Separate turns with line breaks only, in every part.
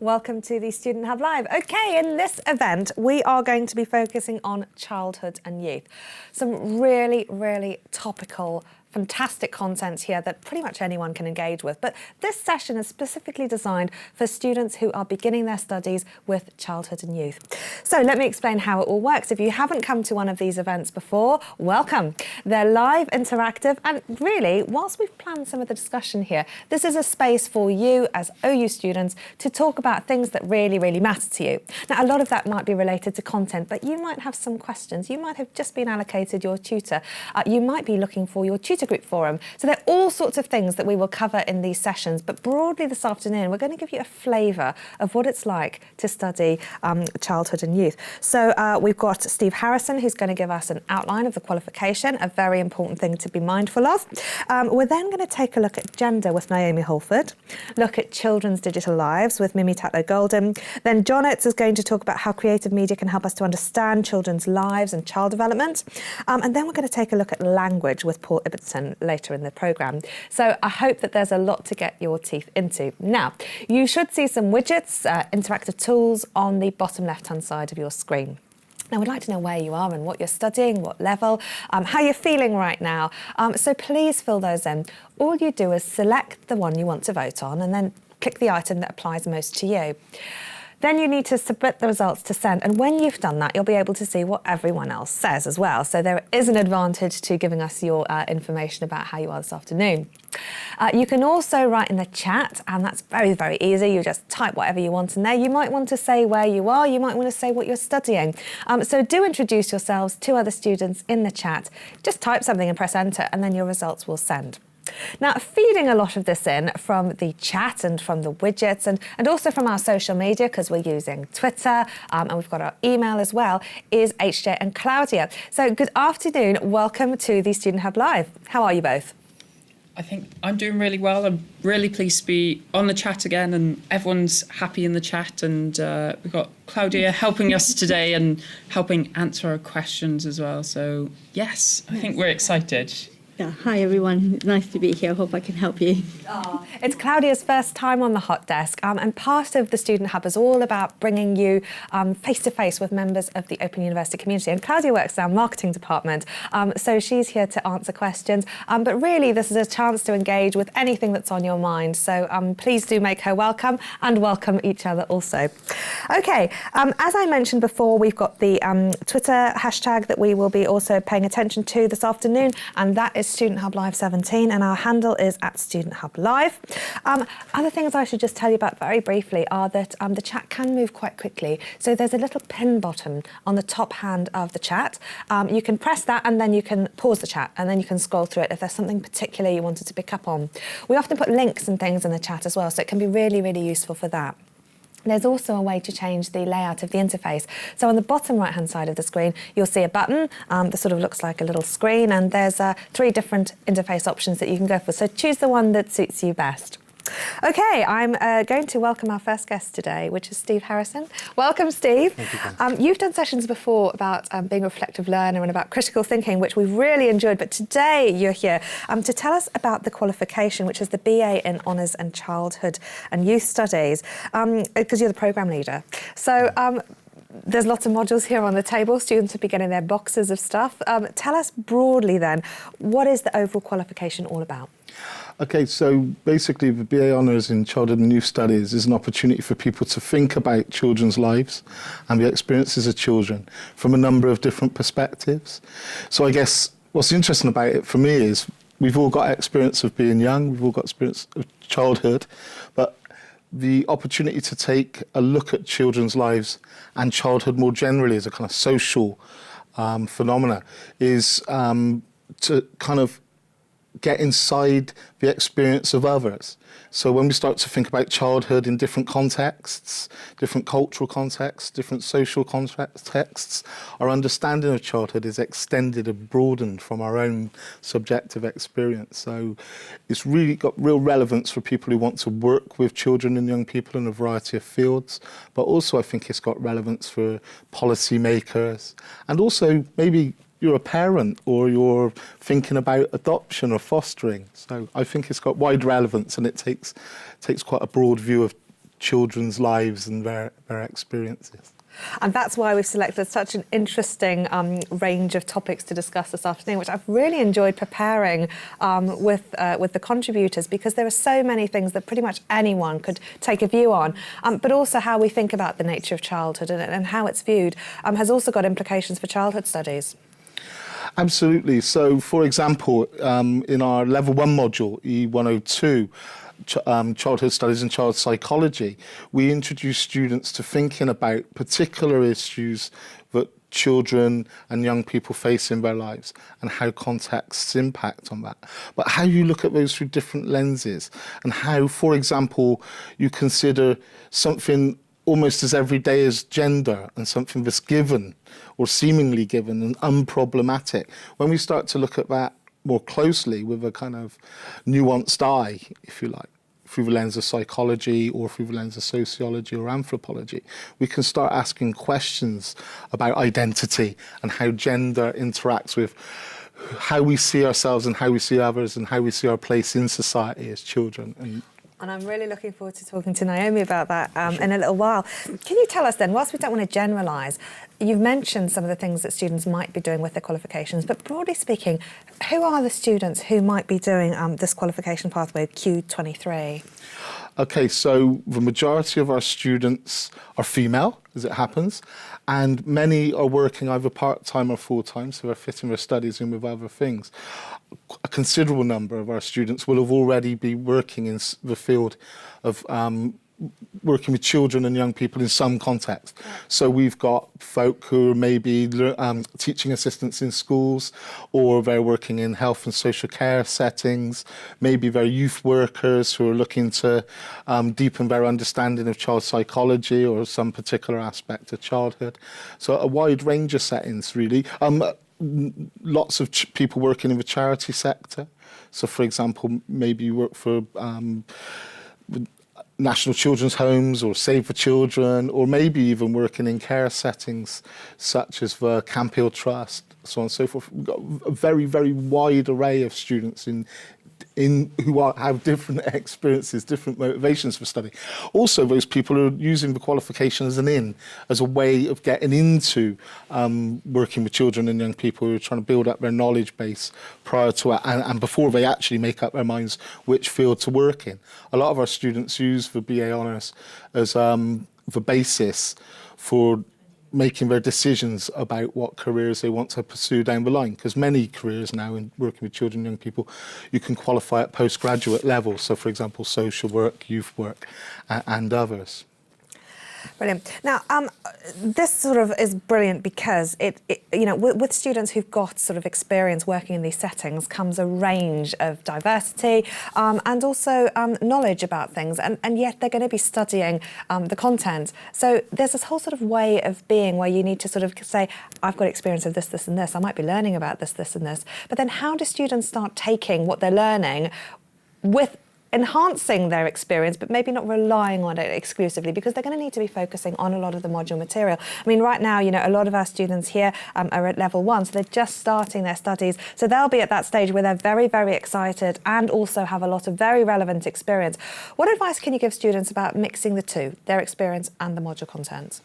Welcome to the Student Hub Live. Okay, in this event, we are going to be focusing on childhood and youth. Some really, really topical, fantastic content here that pretty much anyone can engage with. But this session is specifically designed for students who are beginning their studies with childhood and youth. So let me explain how it all works. If you haven't come to one of these events before, welcome. They're live, interactive, and really, whilst we've planned some of the discussion here, this is a space for you as OU students to talk about things that really, really matter to you. Now, a lot of that might be related to content, but you might have some questions. You might have just been allocated your tutor. You might be looking for your tutor group forum. So there are all sorts of things that we will cover in these sessions, but broadly this afternoon we're going to give you a flavour of what it's like to study childhood and youth. So we've got Steve Harrison, who's going to give us an outline of the qualification, a very important thing to be mindful of. We're then going to take a look at gender with Naomi Holford, look at children's digital lives with Mimi Tatlow-Golden. Then John Oates is going to talk about how creative media can help us to understand children's lives and child development. And then we're going to take a look at language with Paul Ibbotson later in the programme. So I hope that there's a lot to get your teeth into. Now, you should see some widgets, interactive tools on the bottom left-hand side of your screen. Now, we'd like to know where you are and what you're studying, what level, how you're feeling right now. So please fill those in. All you do is select the one you want to vote on and then click the item that applies most to you. Then you need to submit the results to send, and when you've done that, you'll be able to see what everyone else says as well. So there is an advantage to giving us your information about how you are this afternoon. You can also write in the chat, and that's very, very easy. You just type whatever you want in there. You might want to say where you are. You might want to say what you're studying. So do introduce yourselves to other students in the chat. Just type something and press enter, and then your results will send. Now, feeding a lot of this in from the chat and from the widgets and also from our social media, because we're using Twitter and we've got our email as well, is HJ and Claudia. So good afternoon. Welcome to the Student Hub Live. How are you both?
I think I'm doing really well. I'm really pleased to be on the chat again, and everyone's happy in the chat. And we've got Claudia helping us today and helping answer our questions as well. So yes, I think we're excited.
Yeah, hi everyone, nice to be here. Hope I can help you.
It's Claudia's first time on the hot desk, and part of the Student Hub is all about bringing you face-to-face with members of the Open University community. And Claudia works in our marketing department, so she's here to answer questions. But really, this is a chance to engage with anything that's on your mind. So please do make her welcome and welcome each other also. Okay, as I mentioned before, we've got the Twitter hashtag that we will be also paying attention to this afternoon, and that is Student Hub Live 17, and our handle is @StudentHubLive. Other things I should just tell you about very briefly are that the chat can move quite quickly. So there's a little pin button on the top hand of the chat. You can press that and then you can pause the chat and then you can scroll through it if there's something particular you wanted to pick up on. We often put links and things in the chat as well, so it can be really, really useful for that. There's also a way to change the layout of the interface. So on the bottom right-hand side of the screen, you'll see a button that sort of looks like a little screen, and there's 3 different interface options that you can go for. So choose the one that suits you best. Okay, I'm going to welcome our first guest today, which is Steve Harrison. Welcome, Steve.
Thank you.
You've done sessions before about being a reflective learner and about critical thinking, which we've really enjoyed. But today you're here to tell us about the qualification, which is the BA in Honours and Childhood and Youth Studies, because you're the programme leader. So there's lots of modules here on the table. Students will be getting their boxes of stuff. Tell us broadly then, what is the overall qualification all about?
Okay, so basically the BA Honours in Childhood and Youth Studies is an opportunity for people to think about children's lives and the experiences of children from a number of different perspectives. So I guess what's interesting about it for me is we've all got experience of being young, we've all got experience of childhood, but the opportunity to take a look at children's lives and childhood more generally as a kind of social phenomena is to kind of get inside the experience of others. So when we start to think about childhood in different contexts, different cultural contexts, different social contexts, our understanding of childhood is extended and broadened from our own subjective experience. So it's really got real relevance for people who want to work with children and young people in a variety of fields, but also I think it's got relevance for policymakers and also maybe you're a parent or you're thinking about adoption or fostering. So I think it's got wide relevance and it takes quite a broad view of children's lives and their experiences.
And that's why we've selected such an interesting range of topics to discuss this afternoon, which I've really enjoyed preparing with the contributors, because there are so many things that pretty much anyone could take a view on, but also how we think about the nature of childhood and how it's viewed has also got implications for childhood studies.
Absolutely. So, for example, in our Level 1 module, E102, childhood studies and child psychology, we introduce students to thinking about particular issues that children and young people face in their lives and how contexts impact on that. But how you look at those through different lenses, and how, for example, you consider something almost as everyday as gender and something that's given or seemingly given and unproblematic. When we start to look at that more closely with a kind of nuanced eye, if you like, through the lens of psychology or through the lens of sociology or anthropology, we can start asking questions about identity and how gender interacts with how we see ourselves and how we see others and how we see our place in society as children.
And I'm really looking forward to talking to Naomi about that in a little while. Can you tell us then, whilst we don't want to generalise, you've mentioned some of the things that students might be doing with their qualifications, but broadly speaking, who are the students who might be doing this qualification pathway, Q23?
Okay, so the majority of our students are female, as it happens, and many are working either part-time or full-time, so they're fitting their studies in with other things. A considerable number of our students will have already been working in the field of working with children and young people in some context. So we've got folk who are maybe teaching assistants in schools, or they're working in health and social care settings. Maybe they're youth workers who are looking to deepen their understanding of child psychology or some particular aspect of childhood. So a wide range of settings, really. Lots of people working in the charity sector. So, for example, maybe you work for National Children's Homes or Save the Children, or maybe even working in care settings such as the Camp Hill Trust, so on and so forth. We've got a very, very wide array of students who have different experiences, different motivations for study. Also, those people are using the qualification as a way of getting into working with children and young people who are trying to build up their knowledge base prior to and before they actually make up their minds which field to work in. A lot of our students use the BA Honours as the basis for making their decisions about what careers they want to pursue down the line, because many careers now in working with children and young people, you can qualify at postgraduate level. So, for example, social work, youth work, and others.
Brilliant. Now, this sort of is brilliant because with students who've got sort of experience working in these settings comes a range of diversity and also knowledge about things, and yet they're going to be studying the content. So there's this whole sort of way of being where you need to sort of say, I've got experience of this, this, and this. I might be learning about this, this, and this. But then how do students start taking what they're learning with enhancing their experience, but maybe not relying on it exclusively, because they're going to need to be focusing on a lot of the module material. I mean, right now, a lot of our students here are at level 1, so they're just starting their studies. So they'll be at that stage where they're very, very excited and also have a lot of very relevant experience. What advice can you give students about mixing the two, their experience and the module content?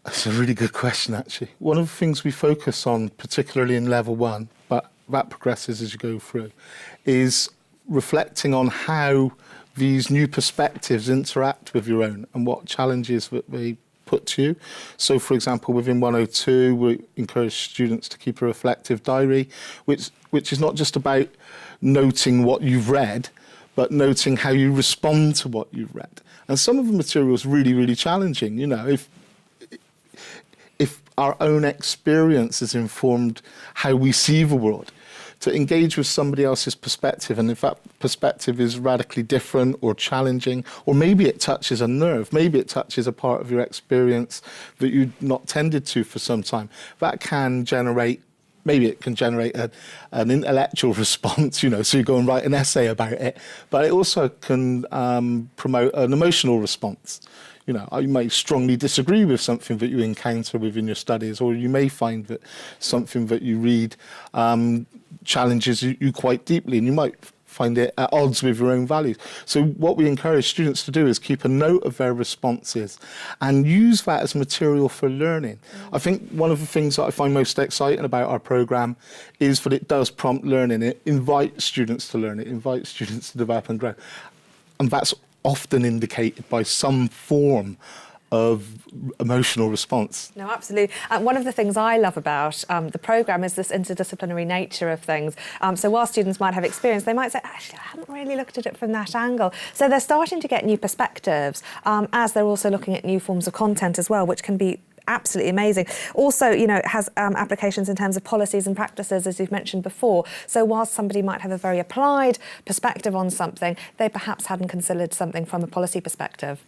That's a really good question, actually. One of the things we focus on, particularly in level 1, but that progresses as you go through, is reflecting on how these new perspectives interact with your own and what challenges that they put to you. So, for example, within 102, we encourage students to keep a reflective diary, which is not just about noting what you've read, but noting how you respond to what you've read. And some of the material is really, really challenging. If our own experience has informed how we see the world, to engage with somebody else's perspective, and if that perspective is radically different or challenging, or maybe it touches a nerve, maybe it touches a part of your experience that you've not tended to for some time, that can generate, maybe it can generate an intellectual response, so you go and write an essay about it, but it also can promote an emotional response. You may strongly disagree with something that you encounter within your studies, or you may find that something that you read challenges you quite deeply, and you might find it at odds with your own values. So what we encourage students to do is keep a note of their responses and use that as material for learning. I think one of the things that I find most exciting about our programme is that it does prompt learning. It invites students to learn. It invites students to develop and grow. And that's often indicated by some form of emotional response.
No, absolutely. One of the things I love about the programme is this interdisciplinary nature of things. So while students might have experience, they might say, actually, I haven't really looked at it from that angle. So they're starting to get new perspectives as they're also looking at new forms of content as well, which can be absolutely amazing. Also, you know, it has applications in terms of policies and practices, as you've mentioned before. So whilst somebody might have a very applied perspective on something, they perhaps hadn't considered something from a policy perspective.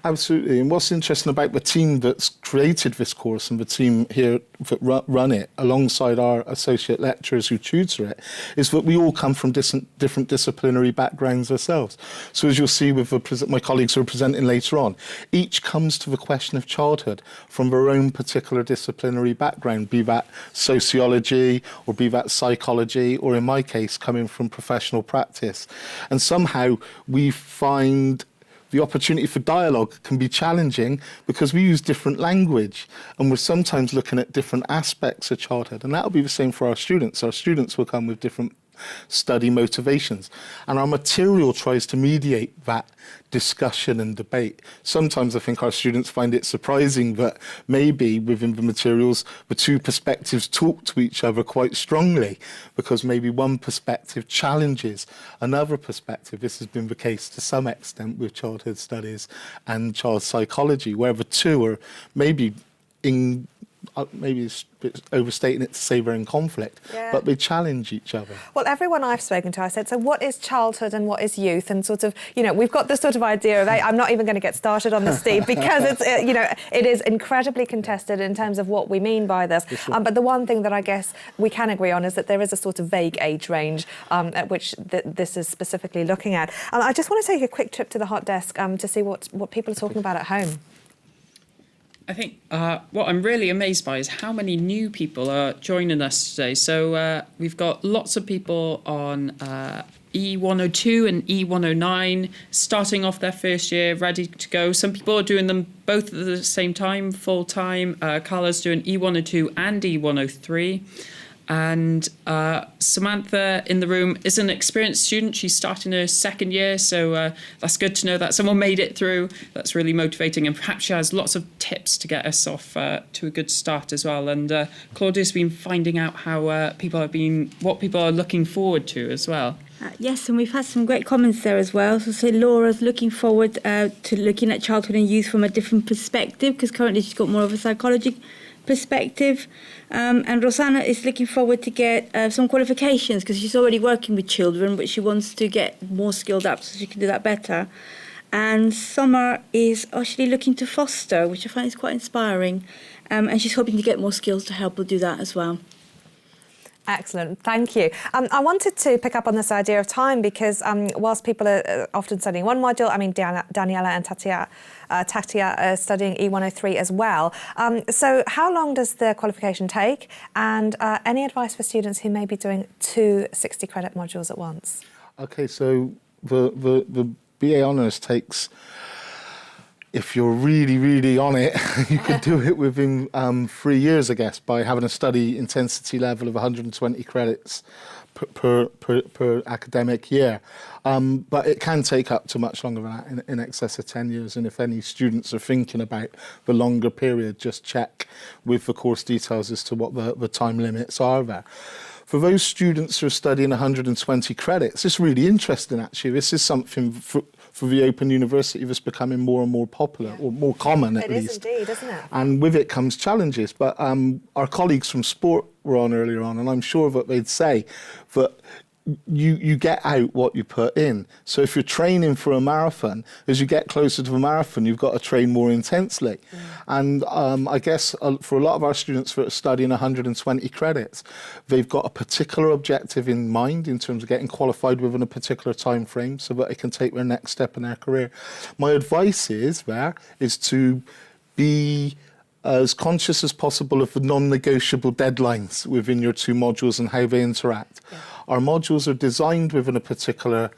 Absolutely. And what's interesting about the team that's created this course and the team here that run it alongside our associate lecturers who tutor it is that we all come from different disciplinary backgrounds ourselves. So as you'll see with my colleagues who are presenting later on, each comes to the question of childhood from their own particular disciplinary background, be that sociology or be that psychology, or in my case, coming from professional practice. And somehow we find the opportunity for dialogue can be challenging because we use different language and we're sometimes looking at different aspects of childhood. And that'll be the same for our students. Our students will come with different study motivations. And our material tries to mediate that discussion and debate. Sometimes I think our students find it surprising that maybe within the materials, the two perspectives talk to each other quite strongly because maybe one perspective challenges another perspective. This has been the case to some extent with childhood studies and child psychology, where the two are maybe maybe it's a bit overstating it to say they're in conflict, but they challenge each other.
Well, everyone I've spoken to, I said, so what is childhood and what is youth? And sort of, you know, we've got this sort of idea of, I'm not even going to get started on this, Steve, because it's, you know, it is incredibly contested in terms of what we mean by this. Sure. But the one thing that I guess we can agree on is that there is a sort of vague age range at which this is specifically looking at. I just want to take a quick trip to the hot desk to see what people are talking about at home.
I think what I'm really amazed by is how many new people are joining us today. So we've got lots of people on E102 and E109 starting off their first year, ready to go. Some people are doing them both at the same time, full time. Carla's doing E102 and E103. And Samantha in the room is an experienced student. She's starting her second year, so that's good to know that someone made it through. That's really motivating, and perhaps she has lots of tips to get us off to a good start as well. And Claudia's been finding out how what people are looking forward to as well.
Yes, and we've had some great comments there as well. So Laura's looking forward to looking at childhood and youth from a different perspective, because currently she's got more of a psychology perspective. And Rosanna is looking forward to get some qualifications because she's already working with children, but she wants to get more skilled up so she can do that better. And Summer is actually looking to foster, which I find is quite inspiring. And she's hoping to get more skills to help her do that as well.
Excellent, thank you. I wanted to pick up on this idea of time because whilst people are often studying one module, I mean, Daniela and Tatia are studying E103 as well. So how long does the qualification take? And any advice for students who may be doing two 60-credit modules at once? Okay,
so the BA Honours takes, if you're really, really on it, you could do it within 3 years, I guess, by having a study intensity level of 120 credits per academic year. But it can take up to much longer than that, in excess of 10 years. And if any students are thinking about the longer period, just check with the course details as to what the time limits are there. For those students who are studying 120 credits, it's really interesting, actually. This is something for the Open University that's becoming more and more popular, or more common at least.
It is indeed, isn't it?
And with it comes challenges. But our colleagues from sport were on earlier on, and I'm sure that they'd say that you get out what you put in. So if you're training for a marathon, as you get closer to the marathon, you've got to train more intensely. And I guess for a lot of our students that are studying 120 credits, they've got a particular objective in mind in terms of getting qualified within a particular time frame so that they can take their next step in their career. My advice is to be as conscious as possible of the non-negotiable deadlines within your two modules and how they interact. Yeah. Our modules are designed within a particular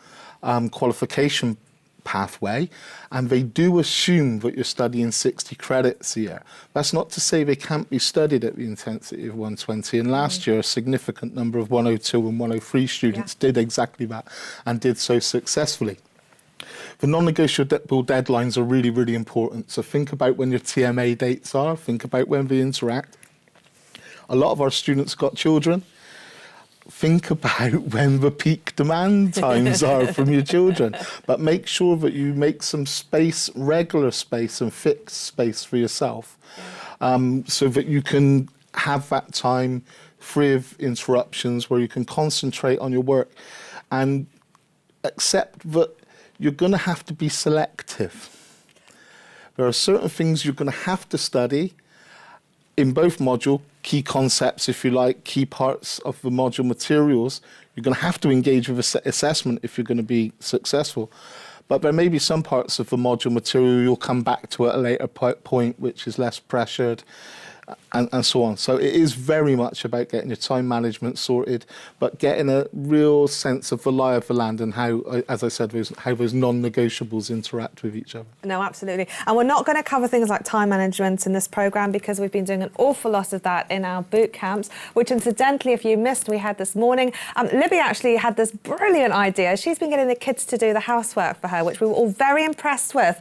qualification pathway, and they do assume that you're studying 60 credits a year. That's not to say they can't be studied at the intensity of 120, and last year a significant number of 102 and 103 students did exactly that and did so successfully. The non-negotiable deadlines are really, really important. So think about when your TMA dates are, think about when they interact. A lot of our students got children. Think about when the peak demand times are from your children, but make sure that you make some space, regular space and fixed space for yourself, so that you can have that time free of interruptions where you can concentrate on your work and accept that you're going to have to be selective. There are certain things you're going to have to study in both modules, key concepts, if you like, key parts of the module materials. You're going to have to engage with assessment if you're going to be successful. But there may be some parts of the module material you'll come back to at a later point, which is less pressured, and so on. So it is very much about getting your time management sorted, but getting a real sense of the lie of the land and how, as I said, how those non-negotiables interact with each other.
No, absolutely. And we're not going to cover things like time management in this programme because we've been doing an awful lot of that in our boot camps, which incidentally, if you missed, we had this morning. Libby actually had this brilliant idea. She's been getting the kids to do the housework for her, which we were all very impressed with.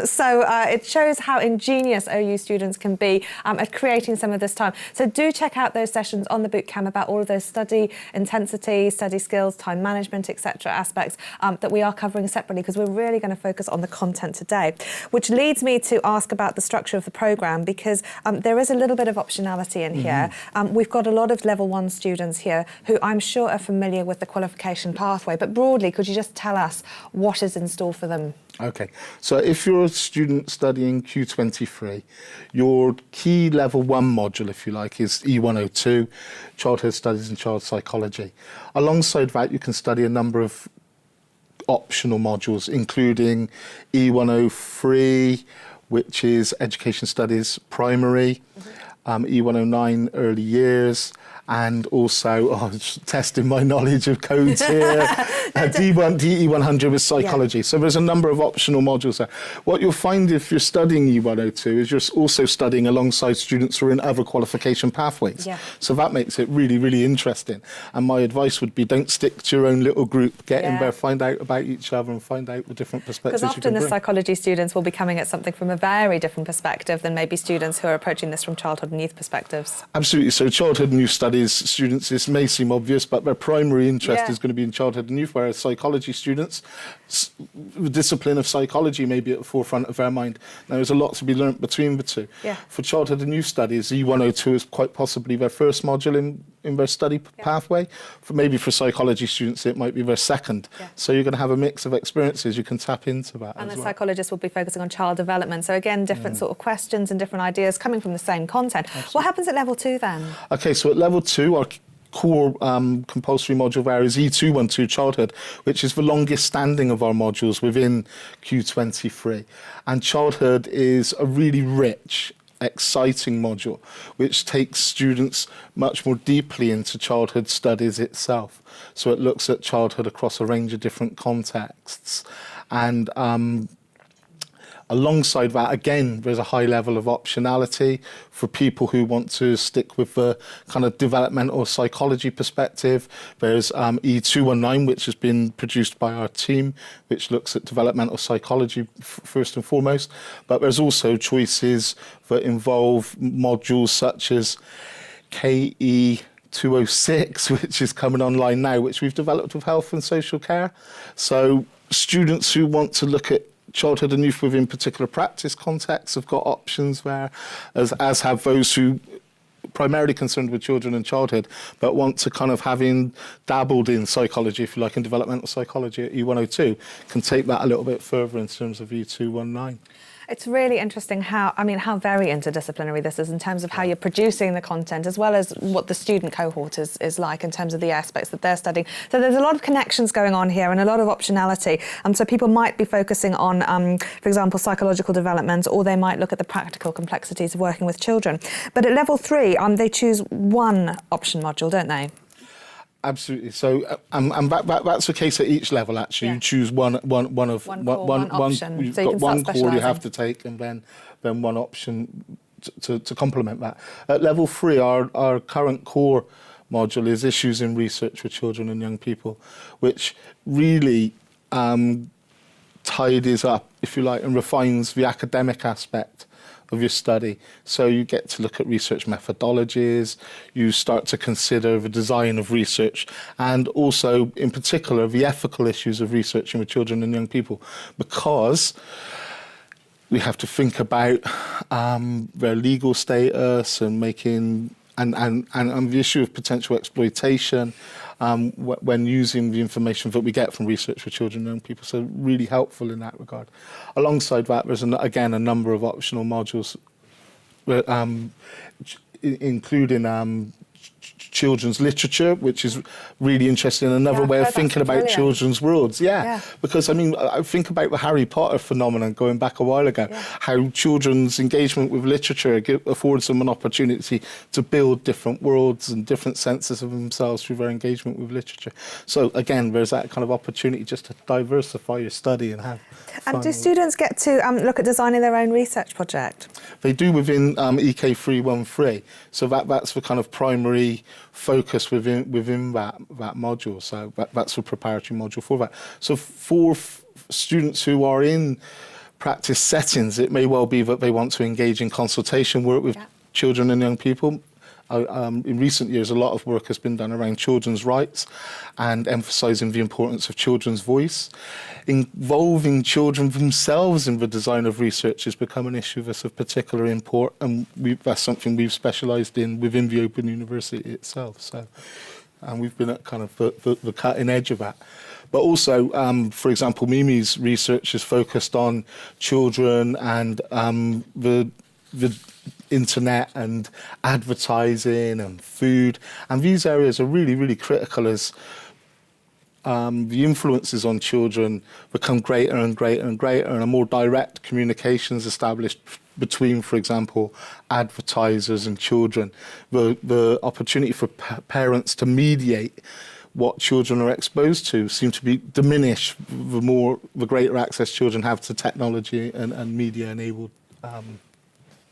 So it shows how ingenious OU students can be at creating some of this time. So do check out those sessions on the bootcamp about all of those study intensity, study skills, time management, etc. aspects that we are covering separately because we're really going to focus on the content today, which leads me to ask about the structure of the programme because there is a little bit of optionality in here. We've got a lot of level 1 students here who I'm sure are familiar with the qualification pathway, but broadly, could you just tell us what is in store for them?
Okay, so if you're a student studying Q23, your key level 1 module, if you like, is E102, Childhood Studies and Child Psychology. Alongside that, you can study a number of optional modules, including E103, which is Education Studies Primary, E109, Early Years, and also testing my knowledge of codes here. DE100 with psychology. So there's a number of optional modules there. What you'll find if you're studying E102 is you're also studying alongside students who are in other qualification pathways. So that makes it really, really interesting. And my advice would be don't stick to your own little group. Get in there, find out about each other and find out the different perspectives you can bring.
Because often the psychology students will be coming at something from a very different perspective than maybe students who are approaching this from childhood and youth perspectives.
Absolutely. So childhood and youth studies students, this may seem obvious, but their primary interest is going to be in childhood and youth, whereas psychology students, the discipline of psychology may be at the forefront of their mind. Now, there's a lot to be learnt between the two. For childhood and youth studies, E102 is quite possibly their first module in their study pathway. Maybe for psychology students, it might be their second. So you're going to have a mix of experiences. You can tap into that.
And the psychologists will be focusing on child development. So again, different sort of questions and different ideas coming from the same content. What happens at level 2 then? Okay,
so at level 2, our core compulsory module there is E212 Childhood, which is the longest standing of our modules within Q23. And Childhood is a really rich, exciting module, which takes students much more deeply into childhood studies itself. So it looks at childhood across a range of different contexts. And alongside that, again, there's a high level of optionality for people who want to stick with the kind of developmental psychology perspective. There's E219, which has been produced by our team, which looks at developmental psychology first and foremost. But there's also choices that involve modules such as KE 206, which is coming online now, which we've developed with health and social care. So students who want to look at childhood and youth within particular practice contexts have got options there, as have those who primarily concerned with children and childhood, but want to kind of, having dabbled in psychology, if you like, in developmental psychology at E102, can take that a little bit further in terms of E219.
It's really interesting how very interdisciplinary this is in terms of how you're producing the content, as well as what the student cohort is like in terms of the aspects that they're studying. So there's a lot of connections going on here and a lot of optionality. So people might be focusing on, for example, psychological development, or they might look at the practical complexities of working with children. But at level 3, they choose one option module, don't they?
Absolutely. So, and that's the case at each level. Actually, you choose one option. You've got one core you have to take, and then one option to complement that. At level 3, our current core module is issues in research with children and young people, which really tidies up, if you like, and refines the academic aspect of your study. So you get to look at research methodologies, you start to consider the design of research, and also in particular the ethical issues of researching with children and young people, because we have to think about their legal status and making and the issue of potential exploitation when using the information that we get from research for children and young people. So really helpful in that regard. Alongside that, there's again a number of optional modules, including children's literature, which is really interesting. Another way of thinking about children's worlds. Because I think about the Harry Potter phenomenon going back a while ago, how children's engagement with literature affords them an opportunity to build different worlds and different senses of themselves through their engagement with literature. So again, there's that kind of opportunity just to diversify your study and have.
And do students get to look at designing their own research project?
They do within EK 313. So that's the kind of primary focus within that module. So that's the preparatory module for that. So for students who are in practice settings, it may well be that they want to engage in consultation work with children and young people. In recent years, a lot of work has been done around children's rights and emphasising the importance of children's voice. Involving children themselves in the design of research has become an issue that's of particular import, and that's something we've specialised in within the Open University itself. So, and we've been at kind of the cutting edge of that. But also, for example, Mimi's research is focused on children and the internet and advertising and food, and these areas are really, really critical as the influences on children become greater and greater and greater, and a more direct communication is established between, for example, advertisers and children. The opportunity for parents to mediate what children are exposed to seem to be diminished the greater access children have to technology and media enabled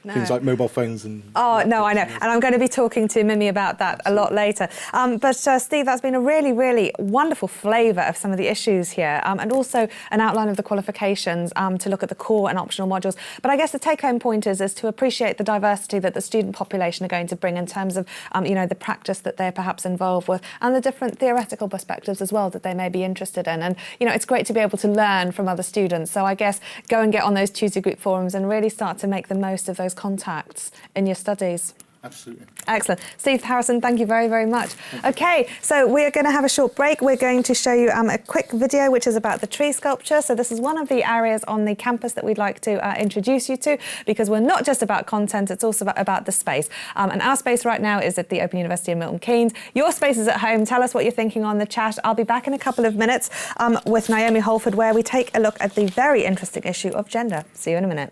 things like mobile phones and...
Oh, no, I know. And I'm going to be talking to Mimi about that a lot later. But Steve, that's been a really, really wonderful flavour of some of the issues here, and also an outline of the qualifications to look at the core and optional modules. But I guess the take-home point is to appreciate the diversity that the student population are going to bring in terms of, the practice that they're perhaps involved with, and the different theoretical perspectives as well that they may be interested in. And, it's great to be able to learn from other students. So I guess go and get on those Tuesday group forums and really start to make the most of those contacts in your studies.
Absolutely.
Excellent. Steve Harrison, thank you very, very much. OK, so we're going to have a short break. We're going to show you a quick video which is about the tree sculpture. So this is one of the areas on the campus that we'd like to introduce you to, because we're not just about content, it's also about the space. And our space right now is at the Open University of Milton Keynes. Your space is at home. Tell us what you're thinking on the chat. I'll be back in a couple of minutes with Naomi Holford, where we take a look at the very interesting issue of gender. See you in a minute.